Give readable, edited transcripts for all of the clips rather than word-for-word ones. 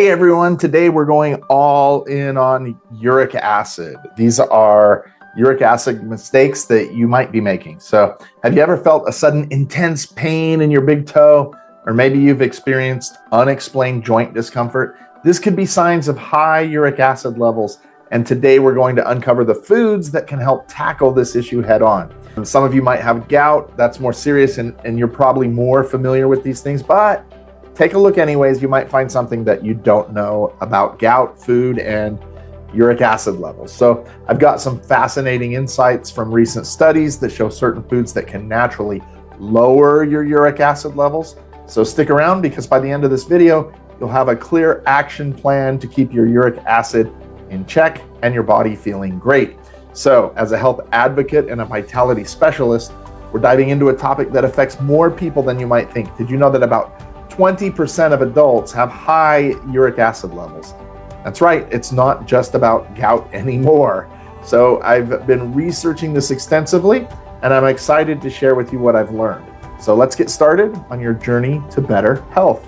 Hey everyone, today we're going all in on uric acid. These are uric acid mistakes that you might be making. So have you ever felt a sudden intense pain in your big toe? Or maybe you've experienced unexplained joint discomfort? This could be signs of high uric acid levels. And today we're going to uncover the foods that can help tackle this issue head on. And some of you might have gout, that's more serious, and you're probably more familiar with these things, but take a look anyways. You might find something that you don't know about gout, food, and uric acid levels. So I've got some fascinating insights from recent studies that show certain foods that can naturally lower your uric acid levels. So stick around, because by the end of this video, you'll have a clear action plan to keep your uric acid in check and your body feeling great. So as a health advocate and a vitality specialist, we're diving into a topic that affects more people than you might think. Did you know that about 20% of adults have high uric acid levels? That's right, it's not just about gout anymore. So I've been researching this extensively, and I'm excited to share with you what I've learned. So let's get started on your journey to better health.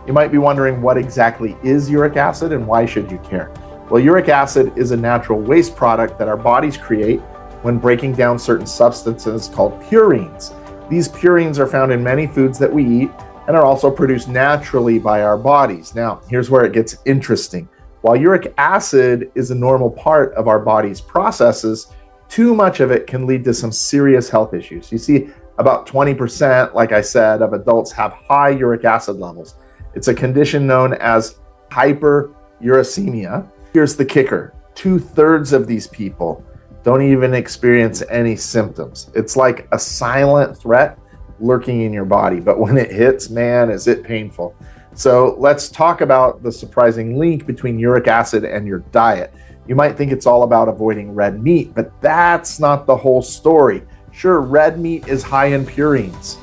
You might be wondering, what exactly is uric acid and why should you care? Well, uric acid is a natural waste product that our bodies create when breaking down certain substances called purines. These purines are found in many foods that we eat and are also produced naturally by our bodies. Now, here's where it gets interesting. While uric acid is a normal part of our body's processes, too much of it can lead to some serious health issues. You see, about 20%, like I said, of adults have high uric acid levels. It's a condition known as hyperuricemia. Here's the kicker: 2/3 of these people don't even experience any symptoms. It's like a silent threat lurking in your body, but when it hits, man, is it painful. So let's talk about the surprising link between uric acid and your diet. You might think it's all about avoiding red meat, but that's not the whole story. Sure, red meat is high in purines,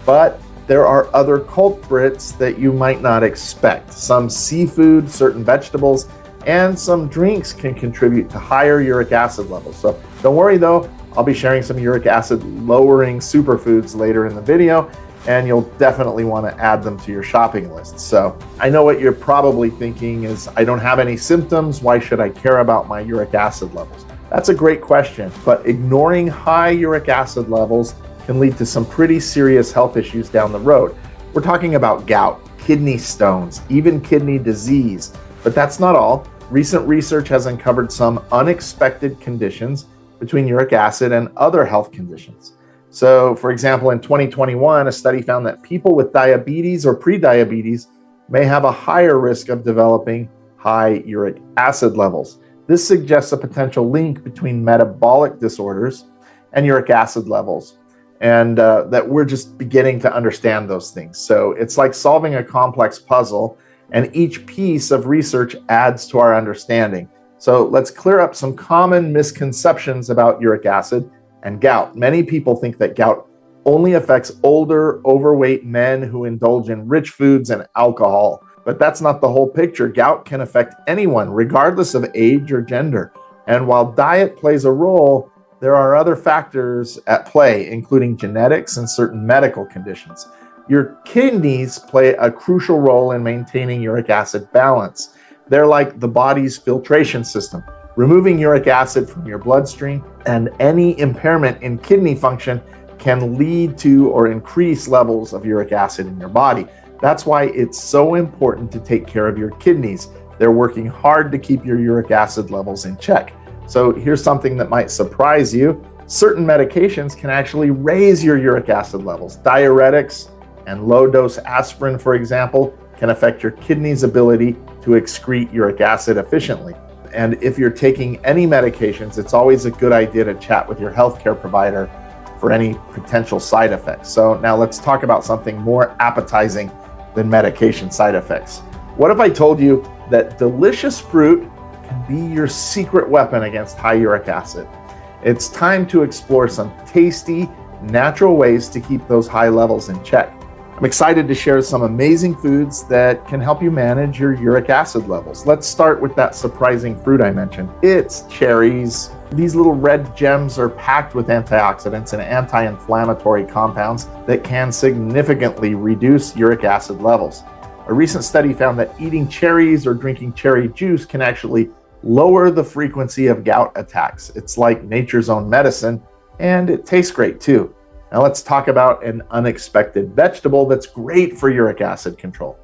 but there are other culprits that you might not expect. Some seafood, certain vegetables, and some drinks can contribute to higher uric acid levels. So don't worry though, I'll be sharing some uric acid lowering superfoods later in the video, and you'll definitely want to add them to your shopping list. So I know what you're probably thinking is, I don't have any symptoms, why should I care about my uric acid levels? That's a great question, but ignoring high uric acid levels can lead to some pretty serious health issues down the road. We're talking about gout, kidney stones, even kidney disease. But that's not all. Recent research has uncovered some unexpected conditions between uric acid and other health conditions. So, for example, in 2021, a study found that people with diabetes or prediabetes may have a higher risk of developing high uric acid levels. This suggests a potential link between metabolic disorders and uric acid levels, and that we're just beginning to understand those things. So it's like solving a complex puzzle, and each piece of research adds to our understanding. So let's clear up some common misconceptions about uric acid and gout. Many people think that gout only affects older, overweight men who indulge in rich foods and alcohol, but that's not the whole picture. Gout can affect anyone, regardless of age or gender. And while diet plays a role, there are other factors at play, including genetics and certain medical conditions. Your kidneys play a crucial role in maintaining uric acid balance. They're like the body's filtration system, removing uric acid from your bloodstream, and any impairment in kidney function can lead to or increase levels of uric acid in your body. That's why it's so important to take care of your kidneys. They're working hard to keep your uric acid levels in check. So here's something that might surprise you. Certain medications can actually raise your uric acid levels. Diuretics and low-dose aspirin, for example, can affect your kidney's ability to excrete uric acid efficiently. And if you're taking any medications, it's always a good idea to chat with your healthcare provider for any potential side effects. So now let's talk about something more appetizing than medication side effects. What if I told you that delicious fruit can be your secret weapon against high uric acid? It's time to explore some tasty, natural ways to keep those high levels in check. I'm excited to share some amazing foods that can help you manage your uric acid levels. Let's start with that surprising fruit I mentioned. It's cherries. These little red gems are packed with antioxidants and anti-inflammatory compounds that can significantly reduce uric acid levels. A recent study found that eating cherries or drinking cherry juice can actually lower the frequency of gout attacks. It's like nature's own medicine, and it tastes great too. Now let's talk about an unexpected vegetable that's great for uric acid control.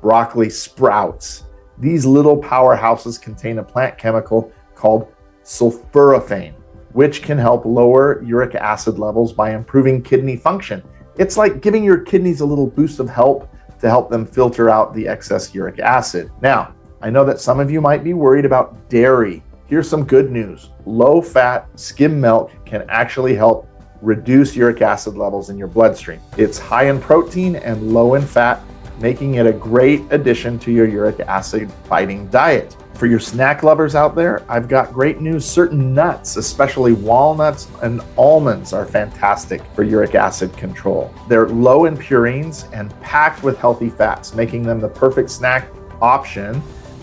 Broccoli sprouts. These little powerhouses contain a plant chemical called sulforaphane, which can help lower uric acid levels by improving kidney function. It's like giving your kidneys a little boost of help to help them filter out the excess uric acid. Now, I know that some of you might be worried about dairy. Here's some good news. Low-fat skim milk can actually help reduce uric acid levels in your bloodstream. It's high in protein and low in fat, making it a great addition to your uric acid fighting diet. For your snack lovers out there, I've got great news. Certain nuts, especially walnuts and almonds, are fantastic for uric acid control. They're low in purines and packed with healthy fats, making them the perfect snack option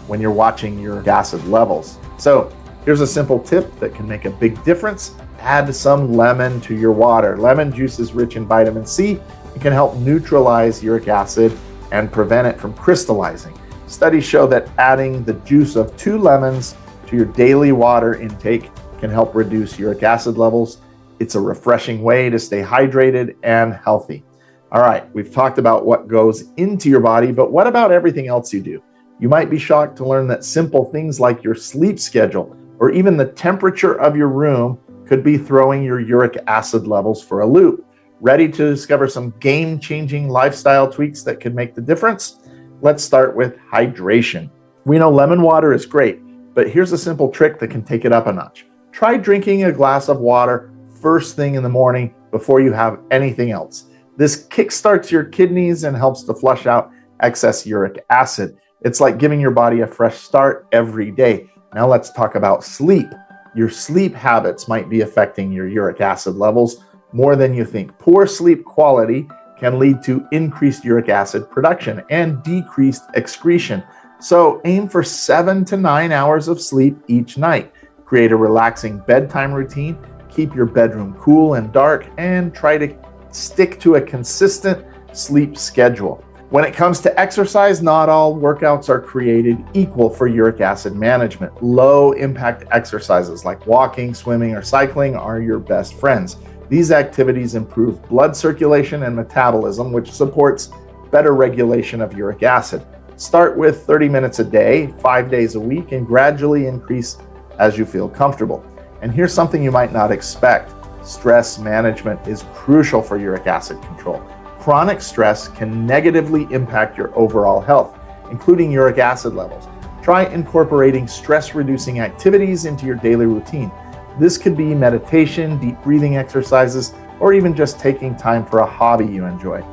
when you're watching your acid levels. So here's a simple tip that can make a big difference. Add some lemon to your water. Lemon juice is rich in vitamin C. It can help neutralize uric acid and prevent it from crystallizing. Studies show that adding the juice of 2 lemons to your daily water intake can help reduce uric acid levels. It's a refreshing way to stay hydrated and healthy. All right, we've talked about what goes into your body, but what about everything else you do? You might be shocked to learn that simple things like your sleep schedule or even the temperature of your room could be throwing your uric acid levels for a loop. Ready to discover some game-changing lifestyle tweaks that could make the difference? Let's start with hydration. We know lemon water is great, but here's a simple trick that can take it up a notch. Try drinking a glass of water first thing in the morning before you have anything else. This kickstarts your kidneys and helps to flush out excess uric acid. It's like giving your body a fresh start every day. Now let's talk about sleep. Your sleep habits might be affecting your uric acid levels more than you think. Poor sleep quality can lead to increased uric acid production and decreased excretion. So aim for 7 to 9 hours of sleep each night. Create a relaxing bedtime routine, keep your bedroom cool and dark, and try to stick to a consistent sleep schedule. When it comes to exercise, not all workouts are created equal for uric acid management. Low impact exercises like walking, swimming, or cycling are your best friends. These activities improve blood circulation and metabolism, which supports better regulation of uric acid. Start with 30 minutes a day, 5 days a week, and gradually increase as you feel comfortable. And here's something you might not expect. Stress management is crucial for uric acid control. Chronic stress can negatively impact your overall health, including uric acid levels. Try incorporating stress-reducing activities into your daily routine. This could be meditation, deep breathing exercises, or even just taking time for a hobby you enjoy.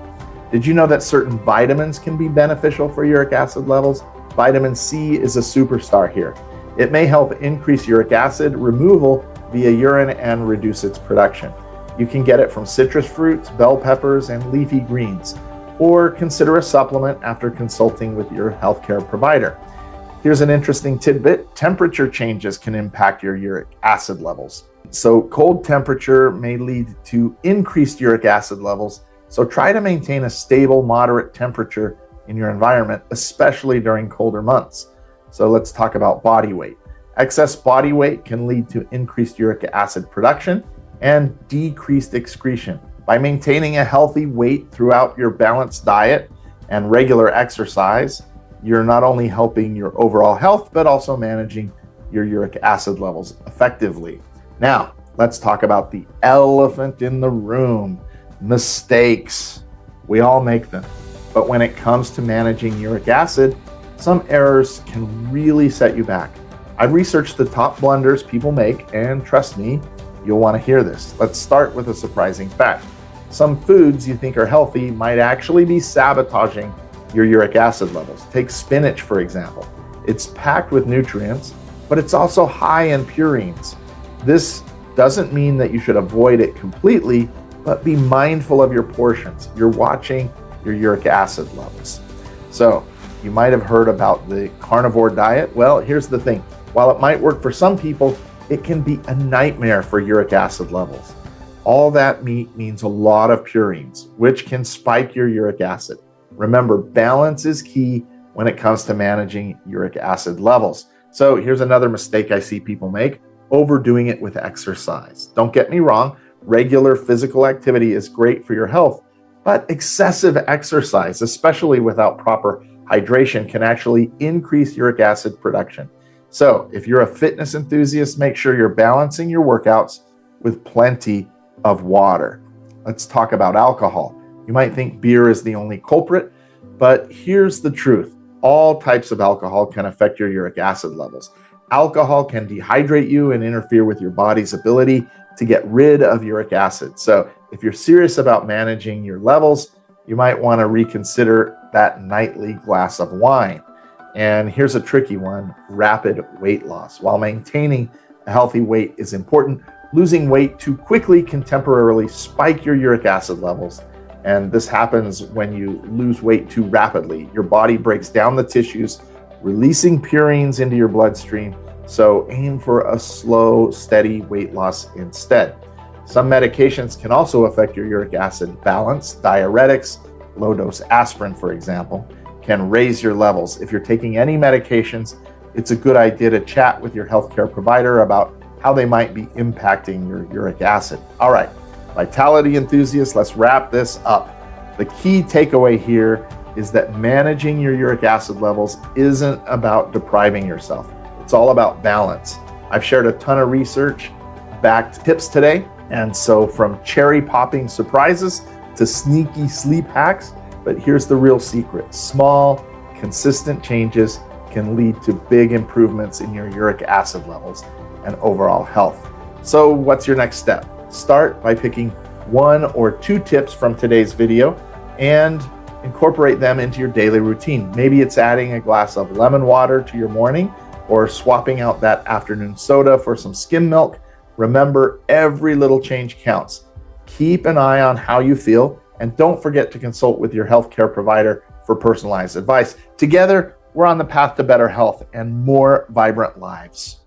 Did you know that certain vitamins can be beneficial for uric acid levels? Vitamin C is a superstar here. It may help increase uric acid removal via urine and reduce its production. You can get it from citrus fruits, bell peppers, and leafy greens, or consider a supplement after consulting with your healthcare provider. Here's an interesting tidbit. Temperature changes can impact your uric acid levels. So cold temperature may lead to increased uric acid levels, so try to maintain a stable, moderate temperature in your environment, especially during colder months. So let's talk about body weight. Excess body weight can lead to increased uric acid production and decreased excretion. By maintaining a healthy weight throughout your balanced diet and regular exercise, you're not only helping your overall health, but also managing your uric acid levels effectively. Now, let's talk about the elephant in the room, mistakes. We all make them. But when it comes to managing uric acid, some errors can really set you back. I've researched the top blunders people make, and trust me, you'll want to hear this. Let's start with a surprising fact. Some foods you think are healthy might actually be sabotaging your uric acid levels. Take spinach, for example. It's packed with nutrients, but it's also high in purines. This doesn't mean that you should avoid it completely, but be mindful of your portions. You're watching your uric acid levels. So you might have heard about the carnivore diet. Well, here's the thing. While it might work for some people, it can be a nightmare for uric acid levels. All that meat means a lot of purines, which can spike your uric acid. Remember, balance is key when it comes to managing uric acid levels. So here's another mistake I see people make: overdoing it with exercise. Don't get me wrong, regular physical activity is great for your health, but excessive exercise, especially without proper hydration, can actually increase uric acid production. So if you're a fitness enthusiast, make sure you're balancing your workouts with plenty of water. Let's talk about alcohol. You might think beer is the only culprit, but here's the truth. All types of alcohol can affect your uric acid levels. Alcohol can dehydrate you and interfere with your body's ability to get rid of uric acid. So if you're serious about managing your levels, you might want to reconsider that nightly glass of wine. And here's a tricky one: rapid weight loss. While maintaining a healthy weight is important, losing weight too quickly can temporarily spike your uric acid levels. And this happens when you lose weight too rapidly. Your body breaks down the tissues, releasing purines into your bloodstream. So aim for a slow, steady weight loss instead. Some medications can also affect your uric acid balance. Diuretics, low-dose aspirin, for example, can raise your levels. If you're taking any medications, it's a good idea to chat with your healthcare provider about how they might be impacting your uric acid. All right, vitality enthusiasts, let's wrap this up. The key takeaway here is that managing your uric acid levels isn't about depriving yourself. It's all about balance. I've shared a ton of research-backed tips today. And so from cherry popping surprises to sneaky sleep hacks, but here's the real secret: small, consistent changes can lead to big improvements in your uric acid levels and overall health. So what's your next step? Start by picking 1 or 2 tips from today's video and incorporate them into your daily routine. Maybe it's adding a glass of lemon water to your morning or swapping out that afternoon soda for some skim milk. Remember, every little change counts. Keep an eye on how you feel, and don't forget to consult with your healthcare provider for personalized advice. Together, we're on the path to better health and more vibrant lives.